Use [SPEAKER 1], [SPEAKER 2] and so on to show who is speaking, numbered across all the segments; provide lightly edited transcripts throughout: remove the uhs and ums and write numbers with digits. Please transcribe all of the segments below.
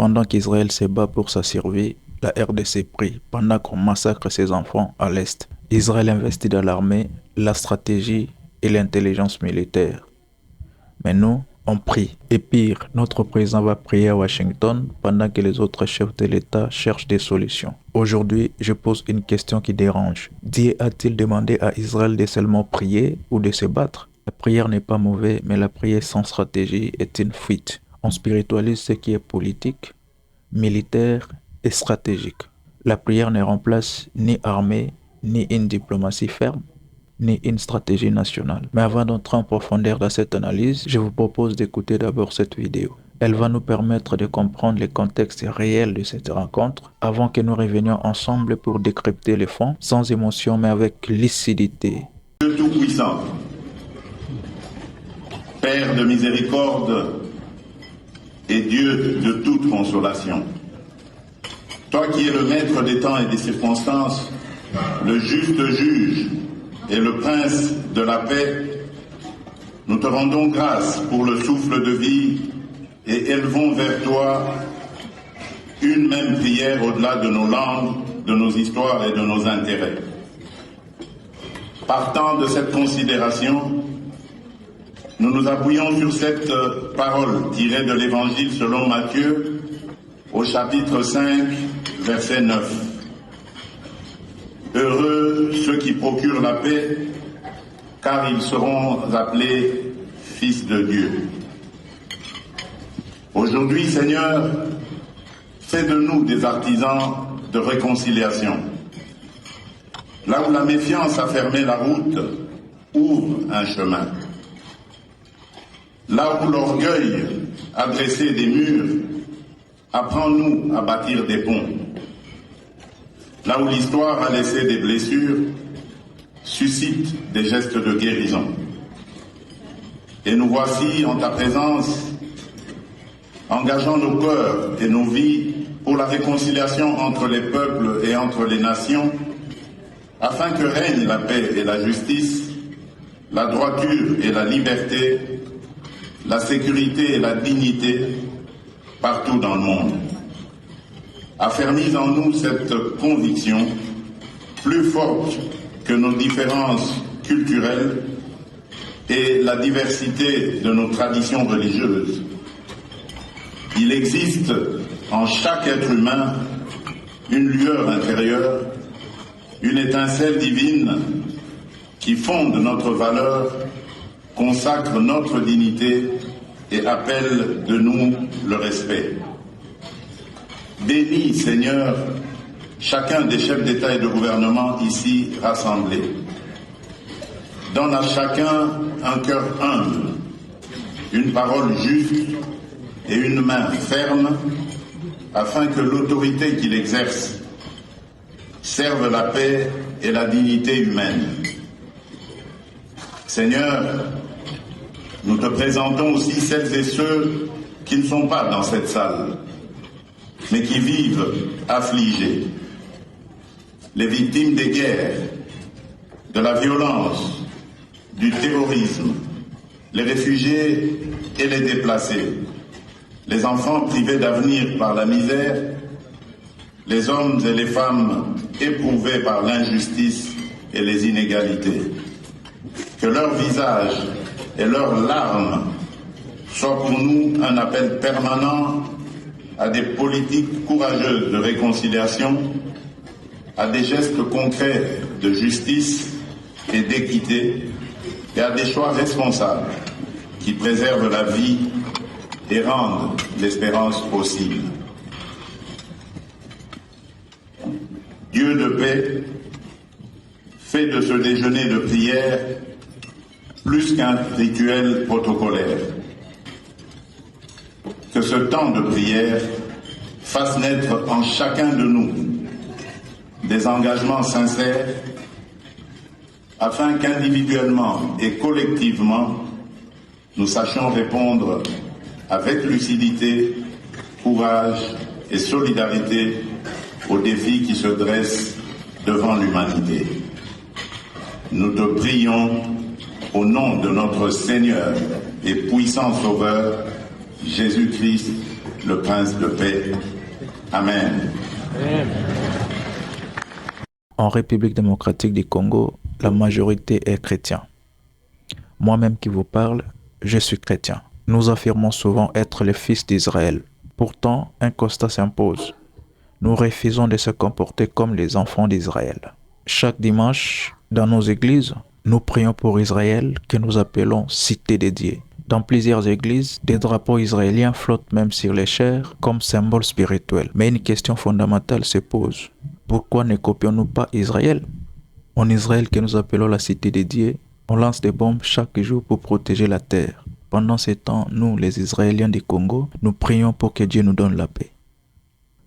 [SPEAKER 1] Pendant qu'Israël se bat pour sa survie, la RDC prie pendant qu'on massacre ses enfants à l'Est. Israël investit dans l'armée, la stratégie et l'intelligence militaire. Mais nous, on prie. Et pire, notre président va prier à Washington pendant que les autres chefs de l'État cherchent des solutions. Aujourd'hui, je pose une question qui dérange. Dieu a-t-il demandé à Israël de seulement prier ou de se battre? La prière n'est pas mauvaise, mais la prière sans stratégie est une fuite. On spiritualise ce qui est politique, militaire et stratégique. La prière ne remplace ni armée, ni une diplomatie ferme, ni une stratégie nationale. Mais avant d'entrer en profondeur dans cette analyse, je vous propose d'écouter d'abord cette vidéo. Elle va nous permettre de comprendre le contexte réel de cette rencontre avant que nous revenions ensemble pour décrypter les fonds, sans émotion mais avec lucidité.
[SPEAKER 2] Dieu Tout-Puissant, Père de miséricorde et Dieu de toute consolation, toi qui es le maître des temps et des circonstances, le juste juge et le prince de la paix, nous te rendons grâce pour le souffle de vie et élevons vers toi une même prière au-delà de nos langues, de nos histoires et de nos intérêts. Partant de cette considération, nous nous appuyons sur cette parole tirée de l'Évangile selon Matthieu au chapitre 5, verset 9. Heureux ceux qui procurent la paix, car ils seront appelés fils de Dieu. Aujourd'hui, Seigneur, fais de nous des artisans de réconciliation. Là où la méfiance a fermé la route, ouvre un chemin. Là où l'orgueil a dressé des murs, apprends-nous à bâtir des ponts. Là où l'histoire a laissé des blessures, suscite des gestes de guérison. Et nous voici en ta présence, engageant nos cœurs et nos vies pour la réconciliation entre les peuples et entre les nations, afin que règne la paix et la justice, la droiture et la liberté, la sécurité et la dignité partout dans le monde. Affermis en nous cette conviction, plus forte que nos différences culturelles et la diversité de nos traditions religieuses. Il existe en chaque être humain une lueur intérieure, une étincelle divine qui fonde notre valeur, consacre notre dignité et appelle de nous le respect. Bénis, Seigneur, chacun des chefs d'État et de gouvernement ici rassemblés. Donne à chacun un cœur humble, une parole juste et une main ferme, afin que l'autorité qu'il exerce serve la paix et la dignité humaine. Seigneur, nous te présentons aussi celles et ceux qui ne sont pas dans cette salle, mais qui vivent affligés. Les victimes des guerres, de la violence, du terrorisme, les réfugiés et les déplacés, les enfants privés d'avenir par la misère, les hommes et les femmes éprouvés par l'injustice et les inégalités. Que leur visage et leurs larmes soient pour nous un appel permanent à des politiques courageuses de réconciliation, à des gestes concrets de justice et d'équité, et à des choix responsables qui préservent la vie et rendent l'espérance possible. Dieu de paix, fait de ce déjeuner de prière plus qu'un rituel protocolaire. Que ce temps de prière fasse naître en chacun de nous des engagements sincères afin qu'individuellement et collectivement nous sachions répondre avec lucidité, courage et solidarité aux défis qui se dressent devant l'humanité. Nous te prions au nom de notre Seigneur et puissant Sauveur, Jésus-Christ. le Prince de paix. Amen.
[SPEAKER 1] En République démocratique du Congo, la majorité est chrétien. Moi-même qui vous parle, je suis chrétien. Nous affirmons souvent être les fils d'Israël. Pourtant, un constat s'impose. Nous refusons de se comporter comme les enfants d'Israël. Chaque dimanche, dans nos églises, nous prions pour Israël que nous appelons cité dédiée. Dans plusieurs églises, des drapeaux israéliens flottent même sur les chairs comme symbole spirituel. Mais une question fondamentale se pose. Pourquoi ne copions-nous pas Israël? En Israël que nous appelons la cité dédiée, on lance des bombes chaque jour pour protéger la terre. Pendant ce temps, nous, les Israéliens du Congo, nous prions pour que Dieu nous donne la paix.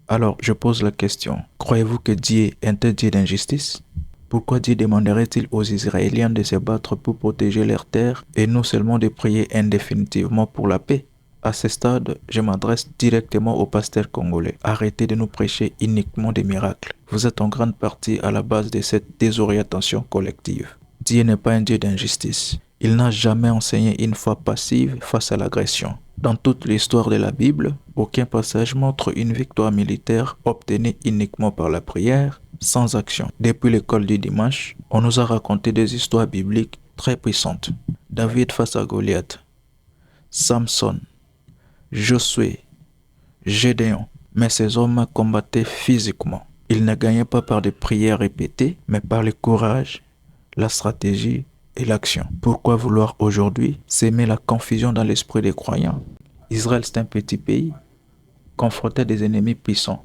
[SPEAKER 1] Alors, je pose la question, croyez-vous que Dieu est un Dieu d'injustice? Pourquoi Dieu demanderait-il aux Israéliens de se battre pour protéger leur terre et non seulement de prier indéfinitivement pour la paix? À ce stade, je m'adresse directement aux pasteurs congolais. Arrêtez de nous prêcher uniquement des miracles. Vous êtes en grande partie à la base de cette désorientation collective. Dieu n'est pas un Dieu d'injustice. Il n'a jamais enseigné une foi passive face à l'agression. Dans toute l'histoire de la Bible, aucun passage montre une victoire militaire obtenue uniquement par la prière, sans action. Depuis l'école du dimanche, on nous a raconté des histoires bibliques très puissantes. David face à Goliath, Samson, Josué, Gédéon. Mais ces hommes combattaient physiquement. Ils ne gagnaient pas par des prières répétées, mais par le courage, la stratégie et l'action. Pourquoi vouloir aujourd'hui s'aimer la confusion dans l'esprit des croyants? Israël, c'est un petit pays, confronté à des ennemis puissants.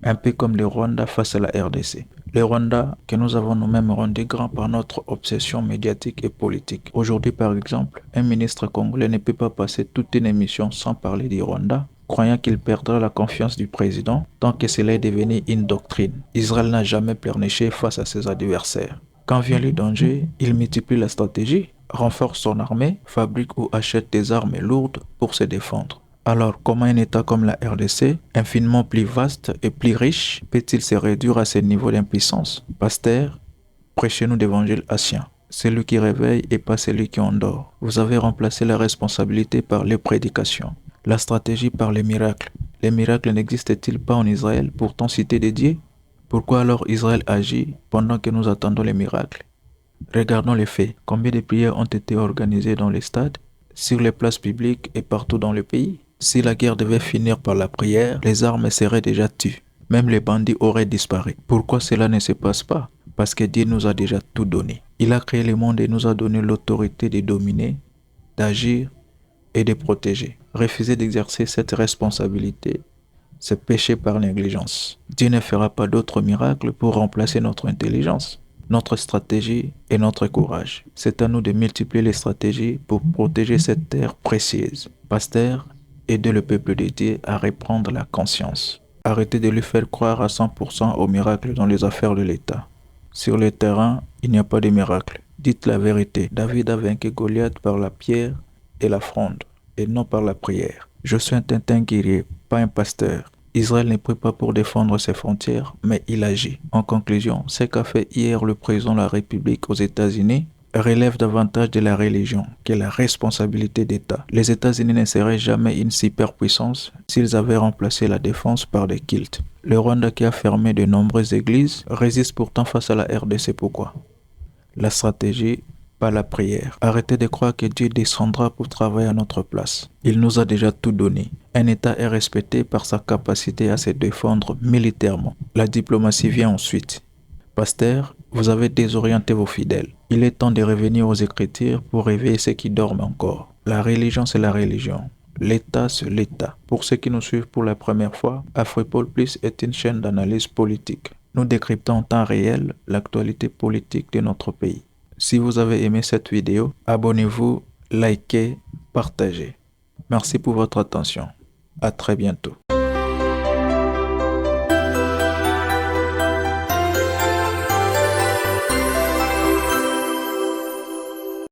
[SPEAKER 1] Un peu comme le Rwanda face à la RDC. Le Rwanda que nous avons nous-mêmes rendu grand par notre obsession médiatique et politique. Aujourd'hui, par exemple, un ministre congolais ne peut pas passer toute une émission sans parler du Rwanda, croyant qu'il perdra la confiance du président tant que cela est devenu une doctrine. Israël n'a jamais pleurniché face à ses adversaires. Quand vient le danger, il multiplie la stratégie, renforce son armée, fabrique ou achète des armes lourdes pour se défendre. Alors, comment un État comme la RDC, infiniment plus vaste et plus riche, peut-il se réduire à ce niveau d'impuissance? Pasteur, prêchez-nous d'évangile haïtien. Celui qui réveille et pas celui qui endort. Vous avez remplacé la responsabilité par les prédications, la stratégie par les miracles. Les miracles n'existent-ils pas en Israël, pourtant cité dédiée? Pourquoi alors Israël agit pendant que nous attendons les miracles? Regardons les faits. Combien de prières ont été organisées dans les stades, sur les places publiques et partout dans le pays? Si la guerre devait finir par la prière, les armes seraient déjà tues. Même les bandits auraient disparu. Pourquoi cela ne se passe pas? Parce que Dieu nous a déjà tout donné. Il a créé le monde et nous a donné l'autorité de dominer, d'agir et de protéger. Refuser d'exercer cette responsabilité, c'est pécher par négligence. Dieu ne fera pas d'autres miracles pour remplacer notre intelligence, notre stratégie et notre courage. C'est à nous de multiplier les stratégies pour protéger cette terre précieuse. Pasteur, aidez le peuple de Dieu à reprendre la conscience. Arrêtez de lui faire croire à 100% aux miracles dans les affaires de l'État. Sur le terrain, il n'y a pas de miracle. Dites la vérité. David a vaincu Goliath par la pierre et la fronde, et non par la prière. Je suis un Tintin guerrier, pas un pasteur. Israël ne prie pas pour défendre ses frontières, mais il agit. En conclusion, ce qu'a fait hier le président de la République aux États-Unis relève davantage de la religion que la responsabilité d'État. Les États-Unis ne seraient jamais une superpuissance s'ils avaient remplacé la défense par des cultes. Le Rwanda, qui a fermé de nombreuses églises, résiste pourtant face à la RDC. Pourquoi? La stratégie, pas la prière. Arrêtez de croire que Dieu descendra pour travailler à notre place. Il nous a déjà tout donné. Un État est respecté par sa capacité à se défendre militairement. La diplomatie vient ensuite. Pasteur, vous avez désorienté vos fidèles. Il est temps de revenir aux Écritures pour réveiller ceux qui dorment encore. La religion, c'est la religion. L'État, c'est l'État. Pour ceux qui nous suivent pour la première fois, Afripol Plus est une chaîne d'analyse politique. Nous décryptons en temps réel l'actualité politique de notre pays. Si vous avez aimé cette vidéo, abonnez-vous, likez, partagez. Merci pour votre attention. À très bientôt.